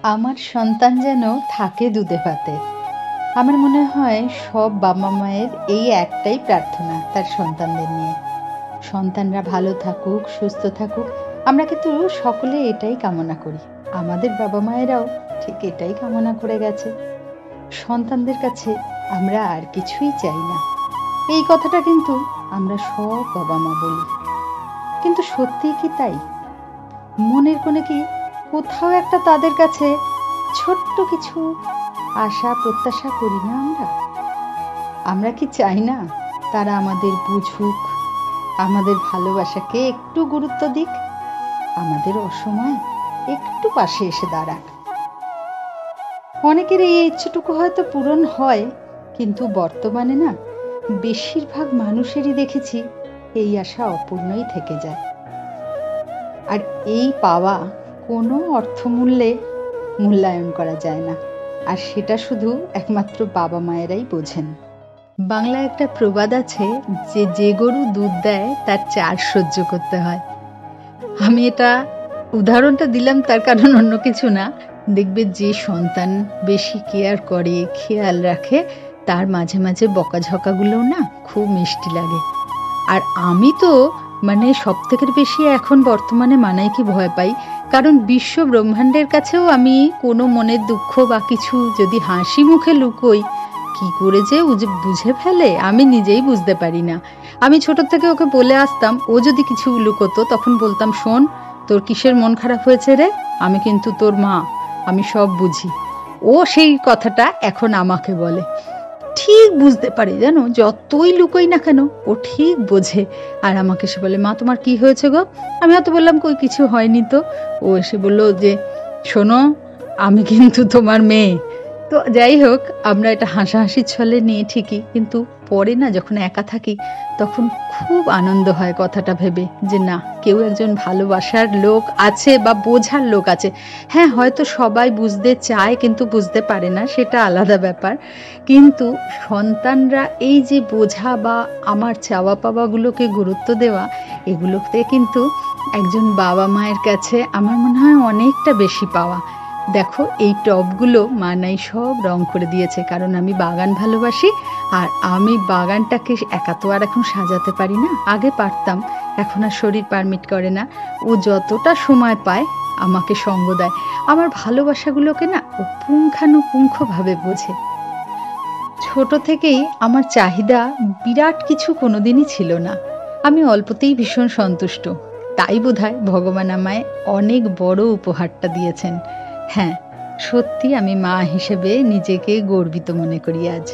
আমার সন্তান যেন থাকে দুধে ভাতে। আমার মনে হয় সব বাবা-মায়ের এই একটাই প্রার্থনা তার সন্তানদের নিয়ে। সন্তানরা ভালো থাকুক, সুস্থ থাকুক। আমরা কিন্তু সকলে এটাই কামনা করি। আমাদের বাবা-মায়েরাও ঠিক এটাই কামনা করে গেছে। সন্তানদের কাছে আমরা আর কিছুই চাই না। এই কথাটা কিন্তু আমরা সব বাবা-মা বলি। কিন্তু সত্যিই কি তাই? মনের কোণে কি কোথাও একটা তাদের কাছে ছোট্ট কিছু আশা প্রত্যাশা করি না আমরা? আমরা কি চাই না তারা আমাদের বুঝুক, আমাদের ভালোবাসাকে একটু গুরুত্ব দিক, আমাদের অসময়ে একটু পাশে এসে দাঁড়াক? অনেকের এই ইচ্ছেটুকু হয়তো পূরণ হয়, কিন্তু বর্তমানে না বেশিরভাগ মানুষেরই দেখেছি এই আশা অপূর্ণই থেকে যায়। আর এই পাওয়া কোনো অর্থমূল্যে মূল্যায়ন করা যায় না। আর সেটা শুধু একমাত্র বাবা মায়েরাই বোঝেন। বাংলায় একটা প্রবাদ আছে যে যে গরু দুধ দেয় তার ৪ সহ্য করতে হয়। আমি এটা উদাহরণটা দিলাম তার কারণ অন্য কিছু না। দেখবে যে সন্তান বেশি কেয়ার করে, খেয়াল রাখে, তার মাঝে মাঝে বকাঝকাগুলোও না খুব মিষ্টি লাগে। আর আমি তো মানে সবথেকে বেশি এখন বর্তমানে মানাইকে ভয় পাই। কারণ বিশ্ব ব্রহ্মাণ্ডের কাছেও আমি কোনো মনের দুঃখ বা কিছু যদি হাসি মুখে লুকোই, কি করে যে বুঝে ফেলে আমি নিজেই বুঝতে পারি না। আমি ছোট থেকে ওকে বলে আসতাম, ও যদি কিছু লুকোতো তখন বলতাম, শোন, তোর কিসের মন খারাপ হয়েছে রে? আমি কিন্তু তোর মা, আমি সব বুঝি। ও সেই কথাটা এখন আমাকে বলে। ঠিক বুঝতে পারে, জানো, যতই লুকোই না কেন ও ঠিক বোঝে। আর আমাকে এসে বলে, মা তোমার কি হয়েছে গো? আমি হয়তো বললাম, কই কিছু হয়নি তো। ও এসে বললো যে, শোনো, আমি কিন্তু তোমার মেয়ে। তো যাই হোক, আমরা এটা হাসাহাসির ছলে নিয়ে ঠিকই, কিন্তু পরে না যখন একা থাকি তখন খুব আনন্দ হয় কথাটা ভেবে যে না, কেউ একজন ভালোবাসার লোক আছে বা বোঝার লোক আছে। হ্যাঁ, হয়তো সবাই বুঝতে চায় কিন্তু বুঝতে পারে না, সেটা আলাদা ব্যাপার। কিন্তু সন্তানরা এই যে বোঝা বা আমার চাওয়া পাওয়াগুলোকে গুরুত্ব দেওয়া, এগুলোতে কিন্তু একজন বাবা মায়ের কাছে আমার মনে হয় অনেকটা বেশি পাওয়া। দেখো, এই টবগুলো মানাই সব রং করে দিয়েছে, কারণ আমি বাগান ভালোবাসি। আর আমি বাগানটাকে একা তো আর এখন সাজাতে পারি না, আগে পারতাম, এখন আর শরীর পারমিট করে না। ও যতটা সময় পায় আমাকে সঙ্গ দেয়, আমার ভালোবাসাগুলোকে না ও পুঙ্খানুপুঙ্খভাবে বোঝে। ছোট থেকেই আমার চাহিদা বিরাট কিছু কোনোদিনই ছিল না। আমি অল্পতেই ভীষণ সন্তুষ্ট। তাই বোধহয় ভগবান আমায় অনেক বড় উপহারটা দিয়েছেন। হ্যাঁ, সত্যি আমি মা হিসেবে নিজেকে গর্বিত মনে করি আজ।